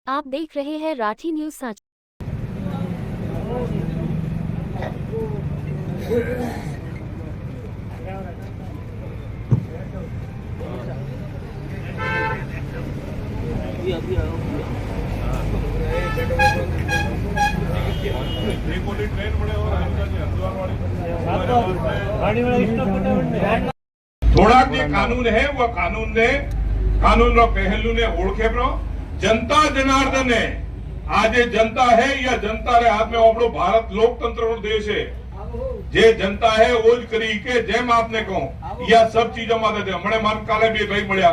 आप देख रहे हैं राठी न्यूज सच। થોડાક જે કાનૂન હે वो કાનૂન નો પહેલું ને ઓળખે પ્રો जनता जनार्दन है आज जनता है या जनता रे हाथ में આપણો भारत लोकतंत्र નો देश है जे जनता है वो ज करी के जेम आपने कहूं या सब चीजों में दे हमने मन काले भी भाई મળ્યા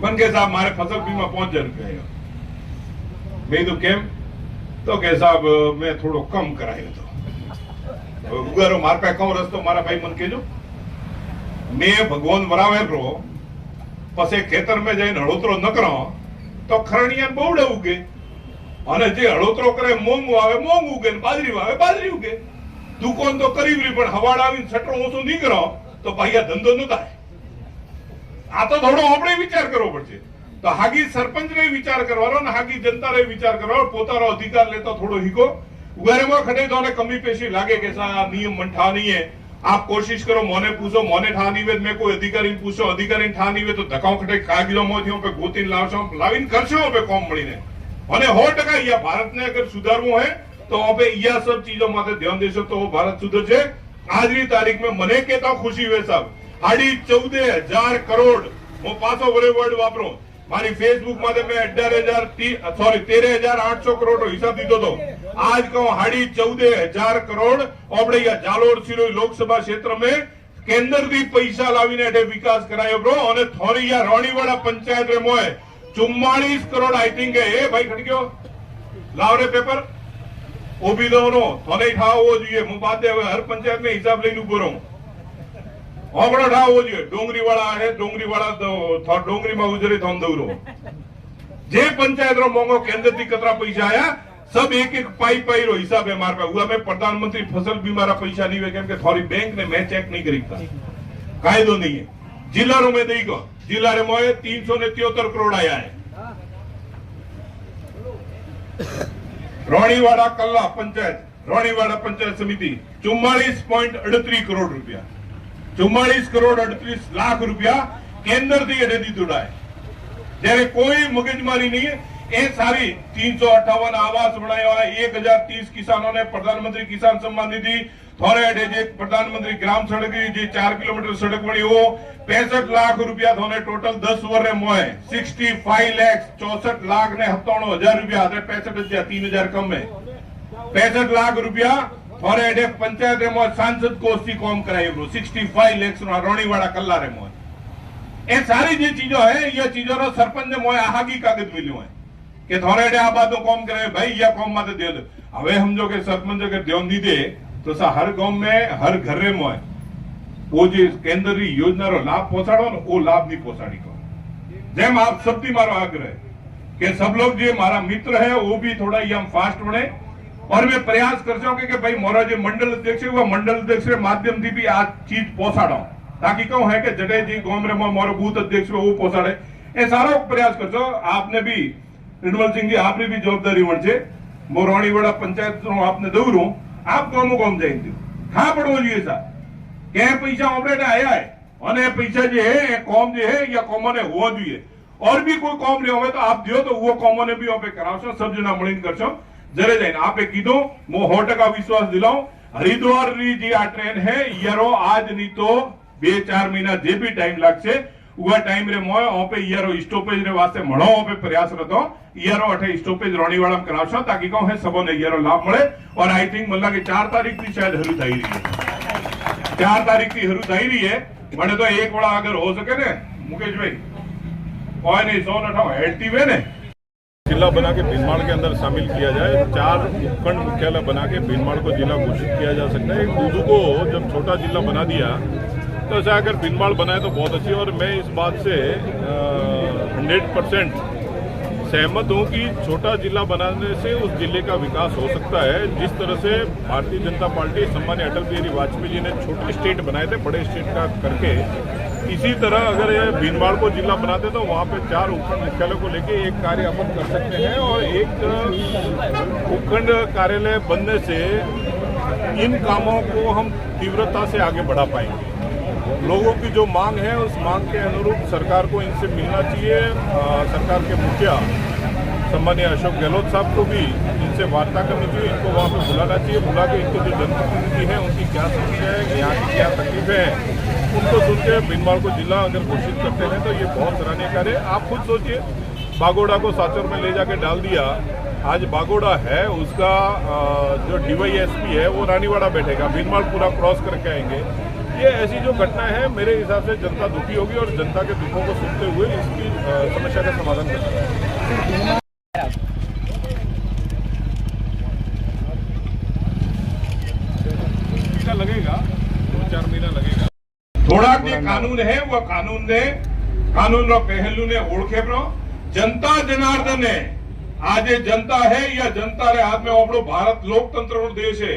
मन के साहब मारे फसल बीमा 5000 रुपया मैं तो केम तो के साहब मैं थोड़ो कम करायो तो उगारो मार पे कहूं रस्तो मारा भाई मन केजो मैं भगवान वरावे रो पसे खेतर में जઈને હળોતરો ન કરો तो खरणिया बहुड़े उगे અને જે હળોતરો કરે મોંઘું આવે મોંઘું ઉગે બાજરી વાવે બાજરી ઉગે દુકાન તો કરી પણ હવાડ આવીને સટરો ઓછો નહીં કરો તો ભાઈ આ ધંધો ન થાય આ તો થોડો આપણે વિચાર કરવો પડશે તો હાગી સરપંચ ને વિચાર કરવાનો ને હાગી જનતા ને વિચાર કરવાનો પોતાનો અધિકાર લેતો થોડો હીકો ઉગારેમાં ખડે તો કમી પેશી લાગે કે સા નિયમ મંઠા નહીં है आप कोशिश करो मोने पूछो मोने ठा नहीं वे मैं कोई अधिकारी पूछो अधिकारी ठा नहीं वे तो धक्का खटे कागजों में पे गोती लावशो लावीन करशो पे कॉम मळीने અને 100% या भारत ने अगर सुधारવું है तो पे या सब चीजों माथे ध्यान देशो तो भारत सुधरશે આજની તારીખ में મને કેતા खुशी वे साहब 14,500 करोड़ હું પાછો વર્ડ વાપરો મારી फेसबुक माथे मैं 13,800 करोड़ નો हिसाब दीधो तो आज कहूं 14,500 करोड़ આપણે या जालोर सिरोई लोकसभा क्षेत्र में केंद्र दी पैसा लावीने एटे विकास करायो ब्रो અને થોરી या રોણીવાડા पंचायत रे मोए 44 करोड़ आई थिंक है ए भाई खड़क्यो लाव रे पेपर ओबी दोनो થોને ઠાવો જોઈએ હું બાદે હવે હર पंचायत में हिसाब લઈને ઉભો રહું ઓગળો ઠાવો જોઈએ ડોંગરીવાળા है ડોંગરીવાળા તો ડોંગરી માં ઉજરે થોન દઉરો જે पंचायत रो मोंगो केंद्र दी कतरा पैसा आया सब एक एक पाई रो हिसाब है मार पे हुआ मैं प्रधानमंत्री फसल बीमा रा पैसा नहीं वे केम के थोड़ी बैंक ने मैं चेक नहीं करीता कायदो नहीं है जिला रो में देई को जिला रे मोए 373 करोड़ आया है रोणीवाड़ा कल्ला पंचायत समिति 44.38 करोड़ रुपया 44 करोड़ 38 लाख रुपया केंद्र थी एडे दी जुड़ा है जैसे कोई मगजमारी नहीं है ए सारी 358 आवास बनाया है 1030 किसानों ने प्रधानमंत्री किसान सम्मान निधि थोड़े जे प्रधानमंत्री ग्राम सड़क जी 4 किलोमीटर सड़क बनी वो 65 लाख रुपया थोने टोटल 10 वर्ष मोए 65 लाख 64 लाख ने 97,000 रुपया 65,000 3,000 कम में 65 लाख रुपया थोड़े एडे पंचायत में सांसद कोष की कॉम कराई 65 लाख रोणीवाड़ा कल्ला रे मोए ए सारी जी चीजों है ये चीजों रो सरपंच ने मोए आहागी कागज मिल्यो है કે થોરે આ બાતો કોમ કરે ભાई या કોમ माते दे दो હવે સમજો કે સરપંચ અગર ध्यान दी दे तो सा हर गांव में हर घर रे मोय वो जे केंद्र री योजना रो लाभ पहुंचाड़ो न वो लाभ नहीं पहुंचाड़ी को जेम आप सबकी मारो आग्रह कि सब लोग जे मारा मित्र है वो भी थोड़ा यम फास्ट बने और मैं प्रयास कर सको कि भाई मोरा जो मंडल अध्यक्ष है वो मंडल अध्यक्ष के माध्यम थी भी आ चीज पहुंचाड़ो ताकि कहूं है कि जडे जी गांव रे मोरो बूथ अध्यक्ष वो पहुंचाड़े ए सारो प्रयास करजो आपने भी निर्मल सिंह जी आपने भी जवाबदारी वणछे मो रोणीवाड़ा पंचायत नो आपने दौरू आप गामो गाम जाइए खा पड़ो જોઈએ सा के पैसा ऑपरेट आया है અને पैसा जे है कॉम जे है या कॉमन है होवा જોઈએ और भी कोई कॉम रे होवे तो आप दियो तो वो कॉमन भी पे करावशो सब जना મળીને કરશો जरे जाइन आपे कीधो मो 100% विश्वास दिलाऊं हरिद्वार री जी आ ट्रेन है यारो आज नहीं तो 2-4 महीना जे भी टाइम लागशे उवा टाइम रे मोय ओपे यारो स्टॉपेज रे वास्ते मळो ओपे प्रयास रतो यारो अठे स्टॉपेज रोणीवाड़ा में करावशो ताकि कहूं है सबो ने यारो लाभ मळे और आई थिंक मला के 4 तारीख थी शायद हरू थाई रही है 4 तारीख थी हरू थाई रही है मने तो एक वाला अगर हो सके ने मुकेश भाई कोई नहीं 198 हेडती वे ने जिला बना के भीनमाल के अंदर शामिल किया जाए 4 उपखंड मुख्यालय बना के भीनमाल को जिला घोषित किया जा सकता है दूदू को जब छोटा जिला बना दिया तो ऐसा अगर भीनमाल बनाए तो बहुत अच्छी और मैं इस बात से 100% सहमत हूं कि छोटा जिला बनाने से उस जिले का विकास हो सकता है जिस तरह से भारतीय जनता पार्टी सम्मानीय अटल बिहारी वाजपेयी जी ने छोटे स्टेट बनाए थे बड़े स्टेट का करके इसी तरह अगर ये भीनमाल को जिला बनाते तो वहाँ पे 4 उपखंड मुख्यालय को लेके एक कार्य अपन कर सकते हैं और एक उपखंड कार्यालय बनने से इन कामों को हम तीव्रता से आगे बढ़ा पाएंगे। लोगों की जो मांग है उस मांग के अनुरूप सरकार को इनसे मिलना चाहिए। सरकार के मुखिया सम्मानीय अशोक गहलोत साहब को भी इनसे वार्ता करनी चाहिए, इनको वहाँ पे बुलाना चाहिए, बुला के इनको जो जनप्रतिनिधि है उनकी क्या समस्या है, यहाँ की क्या तकलीफें हैं, उनको सुन के भीनमाल को जिला अगर घोषित करते हैं तो ये बहुत सराहनीय कार्य है। आप खुद सोचिए, बागोड़ा को साचौर में ले जाके डाल दिया, आज बागोड़ा है उसका जो DYSP है वो रानीवाड़ा बैठेगा, भीनमाल पूरा क्रॉस करके आएंगे। ये ऐसी जो घटना है मेरे हिसाब से जनता दुखी होगी और जनता के दुखों को सुनते हुए इसकी समस्या का समाधान करेंगे। लगेगा 2-4 महीना लगेगा। થોડાક જે કાનૂન હે वो કાનૂનનો પહેલું ને ઓળખે પ્રો जनता जनार्दन है। आज ये जनता है या जनता रे हाथ में આપણો भारत लोकतंत्र નો देश है।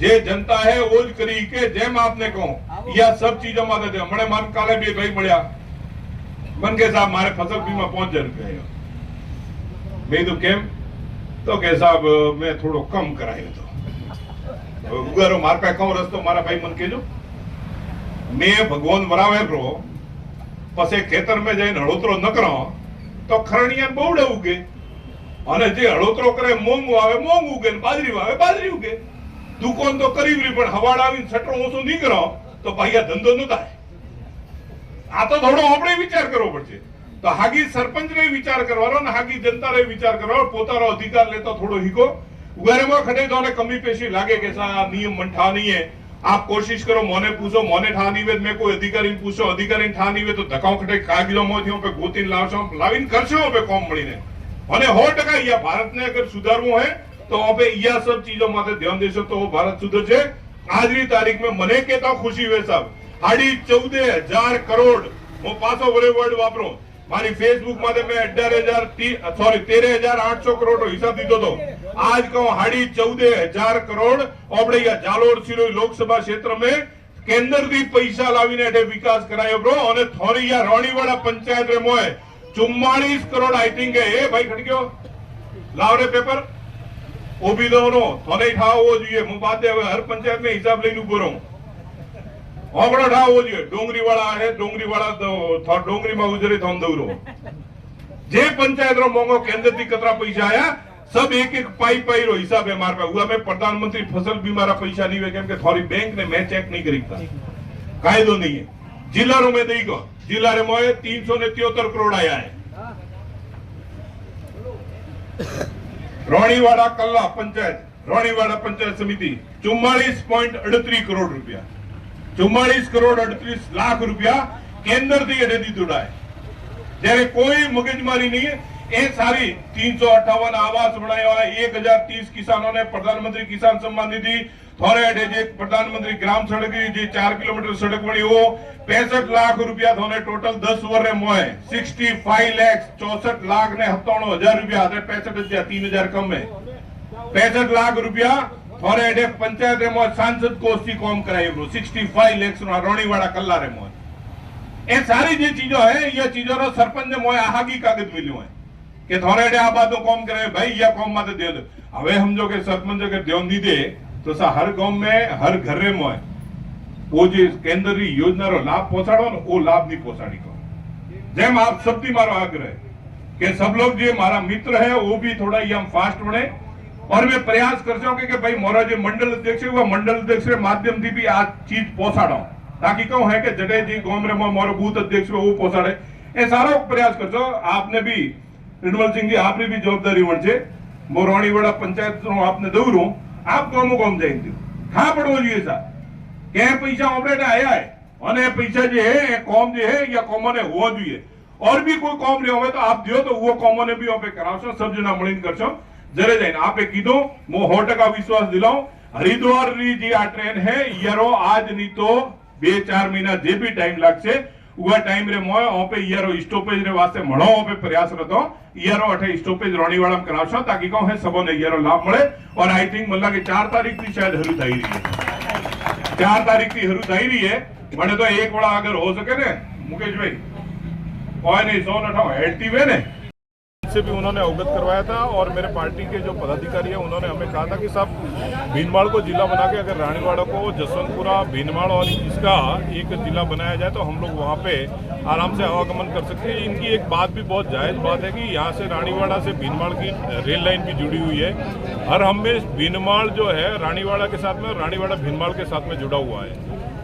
જે जनता है वो જ કરી કે જેમ આપને કહું या सब चीजों में दे हमने मन काले भी भाई મળ્યા मन के साहब मारे फसल बीमा 5000 रुपया मैं तो केम तो के साहब मैं थोड़ो कम करायो तो उगारो मार पे कहूं रस्तो मारा भाई मन के जो मैं भगवान वरावे प्रो पसे खेतर में जઈને હળોતરો ન કરો तो खरણિયા બહુડે ઉગે અને જે હળોતરો કરે મોંઘ આવે મોંઘ ઉગે ને બાજરી આવે બાજરી ઉગે દુકાન તો કરીબરી પણ હવાડ આવીને સટરો ઓછો નહીં કરો તો ભાઈ આ ધંધો ન થાય। આ તો થોડો આપણે વિચાર કરવો પડશે। તો હાગી સરપંચને વિચાર કરવાનો ને હાગી જનતાને વિચાર કરવાનો પોતાનો અધિકાર લેતો થોડો હીકો ઉગારેમાં ખડે તો कमी पेशी लागे के सा नियम मन ठा नहीं है। आप कोशिश करो मोने पूछो मोने ठा नहीं वे मैं कोई अधिकारी पूछो अधिकारी ठा नहीं वे तो धक्काओ खटे कागजों में पे गोतीन लावशो लावीन करशो पे कॉम मळीने અને 100% या भारत ने अगर सुधारવું है तो पे या सब चीजों माथे ध्यान देशो तो भारत सुधरશે। આજની તારીખ में मने केता खुशी वे साहब 14,500 करोड़ હું પાછો વરે વર્ડ વાપરો મારી फेसबुक माथे मैं 13,800 करोड़ નો हिसाब दीधो तो आज कहूं 14,500 करोड़ આપણે या जालोर सिरोई लोकसभा क्षेत्र में केंद्र थी पैसा लावीने एटे विकास करायो ब्रो અને થોરી या રોણીવાડા पंचायत रे मोए 44 करोड़ आई थिंक है ए भाई खटक्यो लाव रे पेपर ओ भी दोनो થોને ઠાવો જોઈએ હું બાતે હવે હર पंचायत में हिसाब લઈને ઉભો રહું ઓગણો ઠાવો જોઈએ ડોંગરીવાળા है ડોંગરીવાળા તો ડોંગરીમાં ઉજરી થોન દઉરો જે पंचायत रो मोंगो केंद्र थी कतरा पैसा आया सब एक एक पाई रो हिसाब है मार पे हुआ मैं प्रधानमंत्री फसल बीमा रा पैसा नहीं वे केम के थोड़ी बैंक ने मैं चेक नहीं करीता कायदो नहीं है। जिला रो में दई गो जिला रे मोए 373 करोड़ आया है। रोणीवाड़ा कल्ला पंचायत समिति 44.38 करोड़ रुपया 44 करोड़ 38 लाख रुपया केंद्र थी एडे दीधुड़ा है। जયારે कोई मगजमारी नहीं है ए सारी 358 आवास बनाया है 1030 किसानों ने प्रधानमंत्री किसान सम्मान निधि थोड़े जे प्रधानमंत्री ग्राम सड़क जी 4 किलोमीटर सड़क बनी वो 65 लाख रुपया थोने टोटल 10 वर्ष मोए 65 लाख 64 लाख ने 97,000 रुपया 65,000 3,000 कम में 65 लाख रुपया थोड़े एडे पंचायत रे मोए सांसद कोष थी काम कराई 65 लाख रोणीवाड़ा कल्ला रे मोए ए सारी जे चीजों है ये चीजों रो सरपंच ने मोए आहागी कागज मिल्यो है કે થોરેડે આ બાતો કોમ કરે ભાઈ યા કોમ માતે દે દો હવે સમજો કે સરપંચ કે ध्यान दी दे तो सा हर गांव में हर घर रे मोय वो जे केंद्र री योजना रो लाभ पहुंचाड़ो ने वो लाभ नहीं पहुंचाड़ी को जेम आप सबकी मारो आग्रह कि सब लोग जे मारा मित्र है वो भी थोड़ा ये हम फास्ट बने और मैं प्रयास कर सको कि भाई मोरा जो मंडल अध्यक्ष है वो मंडल अध्यक्ष के माध्यम थी भी आ चीज पहुंचाड़ो ताकि कहूं है कि जडे जी गांव रे मोरो बूथ अध्यक्ष वो पहुंचाड़े ए सारो प्रयास करजो। आपने भी निर्मल सिंह जी आपने भी जवाबदारी वणछे मो रोणीवाड़ा पंचायत नो आपने दौरू आप गामो गाम जाइन खा पड़वो જોઈએ सा के पैसा ऑपरेट आया है અને पैसा जे है कॉम जे है या कॉमन होवा જોઈએ और भी कोई कॉम रे होवे तो आप दियो तो वो कॉमन भी ओपे करावशो सब जना મળીને કરશો जरे जाइन आपे कीधो मो 100% विश्वास दिलाऊं हरिद्वार री जी आ ट्रेन है यारो आज नहीं तो 2-4 महीना जे भी टाइम लागशे उवा टाइम रे मोय ओपे यारो स्टॉपेज रे वास्ते मळो ओपे प्रयास रतो यारो अठे स्टॉपेज रोणीवाड़ा में करावशो ताकि कहूं है सबोने यारो लाभ मळे और आई थिंक मला के 4 तारीख थी शायद हरू थाई रही है 4 तारीख थी हरू थाई रही है મને તો એક વાળા આગળ हो सके ने मुकेश भाई कोई नहीं 100 नठाओ हेडती वे ने से भी उन्होंने अवगत करवाया था और मेरे पार्टी के जो पदाधिकारी हैं उन्होंने हमें कहा था कि साहब भीनमाल को जिला बना के अगर रानीवाड़ा को जसवंतपुरा भीनमाल और इसका एक जिला बनाया जाए तो हम लोग वहाँ पे आराम से आवागमन कर सकते हैं। इनकी एक बात भी बहुत जायज़ बात है कि यहाँ से रानीवाड़ा से भीनमाल की रेल लाइन भी जुड़ी हुई है। हर हमें भीनमाल जो है रानीवाड़ा के साथ में और रानीवाड़ा भीनमाल के साथ में जुड़ा हुआ है,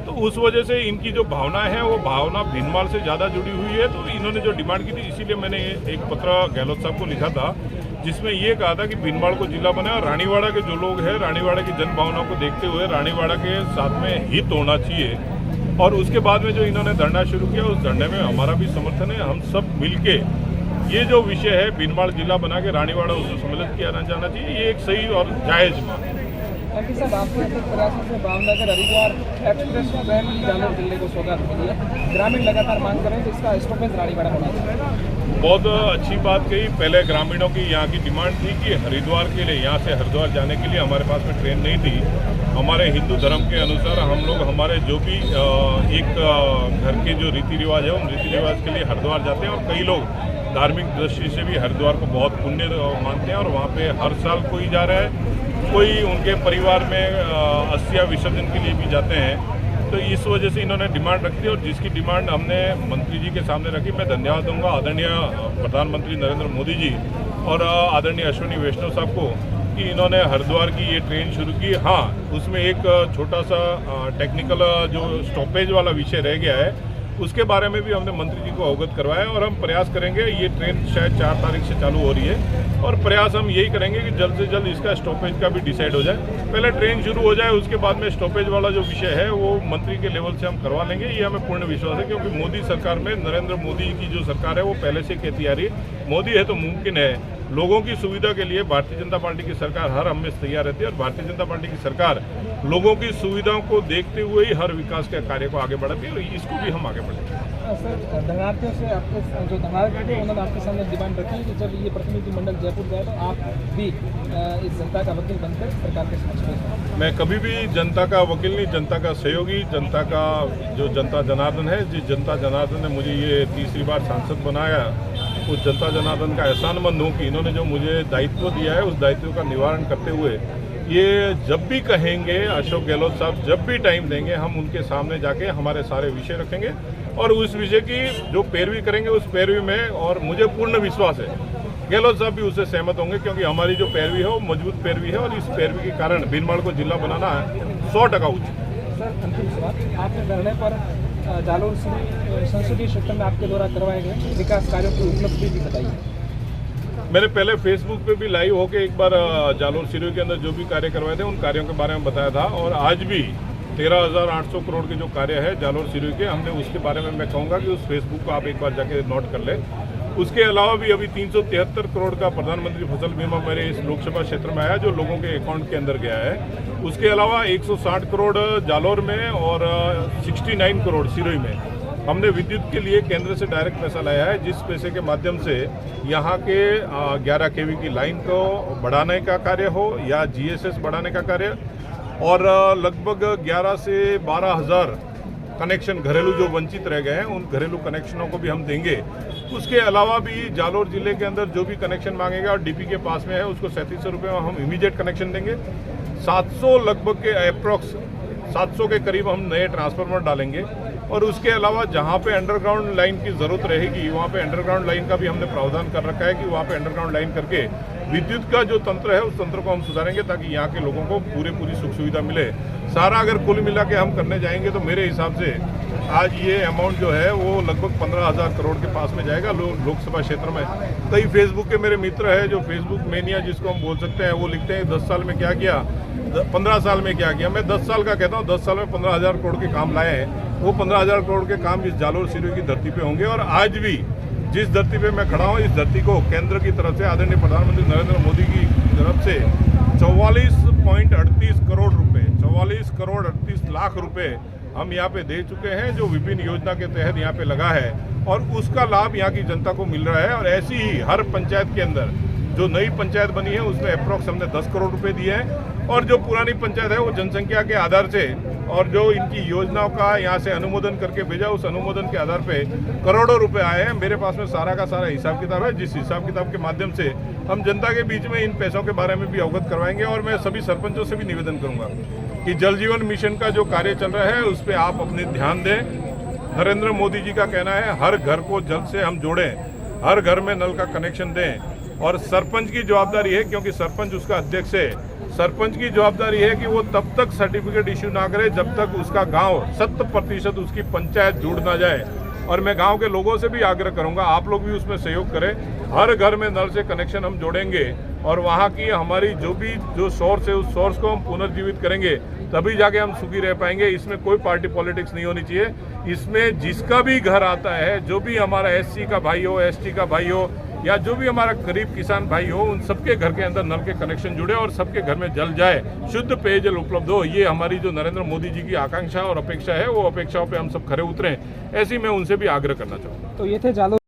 तो उस वजह से इनकी जो भावना है वो भावना भीनमाल से ज़्यादा जुड़ी हुई है। तो इन्होंने जो डिमांड की थी, इसीलिए मैंने एक पत्र गहलोत साहब को लिखा था जिसमें ये कहा था कि भीनमाल को जिला बनाए और रानीवाड़ा के जो लोग हैं रानीवाड़ा की जन भावनाओं को देखते हुए रानीवाड़ा के साथ में हित होना चाहिए। और उसके बाद में जो इन्होंने धरना शुरू किया उस धरने में हमारा भी समर्थन है। हम सब मिलके ये जो विषय है भीनमाल जिला बना के रानीवाड़ा उसको सम्मिलित किया जाना चाहिए, ये एक सही और जायज़ मांग है। एमपी साहब, आपके प्रयासों से भावनगर हरिद्वार एक्सप्रेस ट्रेन जालोर जिले को सौगात मिली है। ग्रामीण लगातार मांग करें तो इसका स्टॉपेज रानीवाड़ा होना चाहिए। बहुत अच्छी बात कही। पहले ग्रामीणों की यहाँ की डिमांड थी कि हरिद्वार के लिए, यहाँ से हरिद्वार जाने के लिए हमारे पास में ट्रेन नहीं थी। हमारे हिंदू धर्म के अनुसार हम लोग हमारे जो भी एक घर के जो रीति रिवाज है उन रीति रिवाज के लिए हरिद्वार जाते हैं और कई लोग धार्मिक दृष्टि से भी हरिद्वार को बहुत पुण्य मानते हैं और वहाँ पे हर साल कोई जा रहा है, कोई उनके परिवार में अस्थियां विसर्जन के लिए भी जाते हैं। तो इस वजह से इन्होंने डिमांड रखी और जिसकी डिमांड हमने मंत्री जी के सामने रखी। मैं धन्यवाद दूंगा आदरणीय प्रधानमंत्री नरेंद्र मोदी जी और आदरणीय अश्विनी वैष्णव साहब को कि इन्होंने हरिद्वार की ये ट्रेन शुरू की। हाँ, उसमें एक छोटा सा टेक्निकल जो स्टॉपेज वाला विषय रह गया है उसके बारे में भी हमने मंत्री जी को अवगत करवाया और हम प्रयास करेंगे। ये ट्रेन शायद 4 तारीख से चालू हो रही है और प्रयास हम यही करेंगे कि जल्द से जल्द इसका स्टॉपेज का भी डिसाइड हो जाए। पहले ट्रेन शुरू हो जाए, उसके बाद में स्टॉपेज वाला जो विषय है वो मंत्री के लेवल से हम करवा लेंगे। ये हमें पूर्ण विश्वास है क्योंकि मोदी सरकार में नरेंद्र मोदी की जो सरकार है वो पहले से कहती आ रही है मोदी है तो मुमकिन है। लोगों की सुविधा के लिए भारतीय जनता पार्टी की सरकार हर हमेशा तैयार रहती है और भारतीय जनता पार्टी की सरकार लोगों की सुविधाओं को देखते हुए ही हर विकास के कार्य को आगे बढ़ाती है और इसको भी हम आगे बढ़ाएंगे। सर, धनार्थियों से आपके जो धनार्थ थे उन्होंने आपके सामने डिमांड रखी है कि जब ये प्रतिनिधिमंडल जयपुर जाए तो आप भी इस जनता का वकील बनकर सरकार के समक्ष पेश। मैं कभी भी जनता का वकील नहीं, जनता का सहयोगी, जनता का जो जनता जनार्दन है, जिस जनता जनार्दन ने मुझे ये तीसरी बार सांसद बनाया उस जनता जनार्दन का एहसानमंद हूँ कि इन्होंने जो मुझे दायित्व दिया है उस दायित्व का निवारण करते हुए ये जब भी कहेंगे अशोक गहलोत साहब जब भी टाइम देंगे हम उनके सामने जाके हमारे सारे विषय रखेंगे और उस विषय की जो पैरवी करेंगे उस पैरवी में, और मुझे पूर्ण विश्वास है गहलोत साहब भी उससे सहमत होंगे क्योंकि हमारी जो पैरवी है वो मजबूत पैरवी है और इस पैरवी के कारण भीनमाल को जिला बनाना 100% उचित। सर, अंतिम सवाल, आपके धरने पर जालोर संसदीय क्षेत्र में आपके द्वारा करवाए गए विकास कार्यों की उपलब्धि भी बताइए। मैंने पहले फेसबुक पे भी लाइव होके एक बार जालोर सिरोही के अंदर जो भी कार्य करवाए थे उन कार्यों के बारे में बताया था और आज भी 13,800 करोड़ के जो कार्य है जालोर सिरोही के, हमने उसके बारे में मैं कहूँगा कि उस फेसबुक को आप एक बार जाके नोट कर लें। उसके अलावा भी अभी 373 करोड़ का प्रधानमंत्री फसल बीमा मेरे इस लोकसभा क्षेत्र में आया जो लोगों के अकाउंट के अंदर गया है। उसके अलावा 160 करोड़ जालोर में और 69 करोड़ सिरोही में हमने विद्युत के लिए केंद्र से डायरेक्ट पैसा लाया है, जिस पैसे के माध्यम से यहाँ के 11 kV की लाइन को बढ़ाने का कार्य हो या GSS बढ़ाने का कार्य और लगभग 11 से 12 हज़ार कनेक्शन घरेलू जो वंचित रह गए हैं उन घरेलू कनेक्शनों को भी हम देंगे। उसके अलावा भी जालोर जिले के अंदर जो भी कनेक्शन मांगेगा और DP के पास में है उसको 3700 रुपये में हम इमीडिएट कनेक्शन देंगे। 700 लगभग के अप्रॉक्स 700 के करीब हम नए ट्रांसफार्मर डालेंगे और उसके अलावा जहाँ पे अंडरग्राउंड लाइन की ज़रूरत रहेगी वहाँ पे अंडरग्राउंड लाइन का भी हमने प्रावधान कर रखा है कि वहाँ पे अंडरग्राउंड लाइन करके विद्युत का जो तंत्र है उस तंत्र को हम सुधारेंगे ताकि यहाँ के लोगों को पूरी सुख सुविधा मिले। सारा अगर कुल मिला के हम करने जाएंगे तो मेरे हिसाब से आज ये अमाउंट जो है वो लगभग 15,000 करोड़ के पास में जाएगा लोकसभा क्षेत्र में। कई फेसबुक के मेरे मित्र हैं जो फेसबुक मेनिया जिसको हम बोल सकते हैं, वो लिखते हैं 10 साल में क्या किया, 15 साल में क्या किया। मैं 10 साल का कहता हूँ, 10 साल में 15,000 करोड़ के काम लाए हैं। वो 15,000 करोड़ के काम इस जालोर सिरोही की धरती पे होंगे और आज भी जिस धरती पे मैं खड़ा हूँ इस धरती को केंद्र की तरफ से आदरणीय प्रधानमंत्री नरेंद्र मोदी की तरफ से 44.38 करोड़ रुपए, 44 करोड़ 38 लाख रुपए हम यहाँ पे दे चुके हैं जो विभिन्न योजना के तहत यहाँ पे लगा है और उसका लाभ यहाँ की जनता को मिल रहा है। और ऐसी ही हर पंचायत के अंदर जो नई पंचायत बनी है उसमें अप्रोक्स हमने 10 करोड़ रुपए दिए हैं और जो पुरानी पंचायत है वो जनसंख्या के आधार से और जो इनकी योजनाओं का यहाँ से अनुमोदन करके भेजा उस अनुमोदन के आधार पे करोड़ों रुपए आए हैं। मेरे पास में सारा का सारा हिसाब किताब है, जिस हिसाब किताब के माध्यम से हम जनता के बीच में इन पैसों के बारे में भी अवगत करवाएंगे। और मैं सभी सरपंचों से भी निवेदन करूंगा कि जल जीवन मिशन का जो कार्य चल रहा है उस पर आप अपने ध्यान दें। नरेंद्र मोदी जी का कहना है हर घर को जल से हम जोड़ें, हर घर में नल का कनेक्शन दें और सरपंच की जवाबदारी है, क्योंकि सरपंच उसका अध्यक्ष है, सरपंच की जवाबदारी है कि वो तब तक सर्टिफिकेट इश्यू ना करे जब तक उसका गांव 100% उसकी पंचायत जुड़ ना जाए। और मैं गांव के लोगों से भी आग्रह करूंगा आप लोग भी उसमें सहयोग करें। हर घर में नल से कनेक्शन हम जोड़ेंगे और वहाँ की हमारी जो सोर्स है उस सोर्स को हम पुनर्जीवित करेंगे, तभी जाके हम सुखी रह पाएंगे। इसमें कोई पार्टी पॉलिटिक्स नहीं होनी चाहिए। इसमें जिसका भी घर आता है, जो भी हमारा SC का भाई हो, ST का भाई हो या जो भी हमारा गरीब किसान भाई हो, उन सबके घर के अंदर नल के कनेक्शन जुड़े और सबके घर में जल जाए, शुद्ध पेयजल उपलब्ध हो। ये हमारी जो नरेंद्र मोदी जी की आकांक्षा और अपेक्षा है, वो अपेक्षाओं पे हम सब खरे उतरें, ऐसी मैं उनसे भी आग्रह करना चाहूँगा। तो ये थे जालोर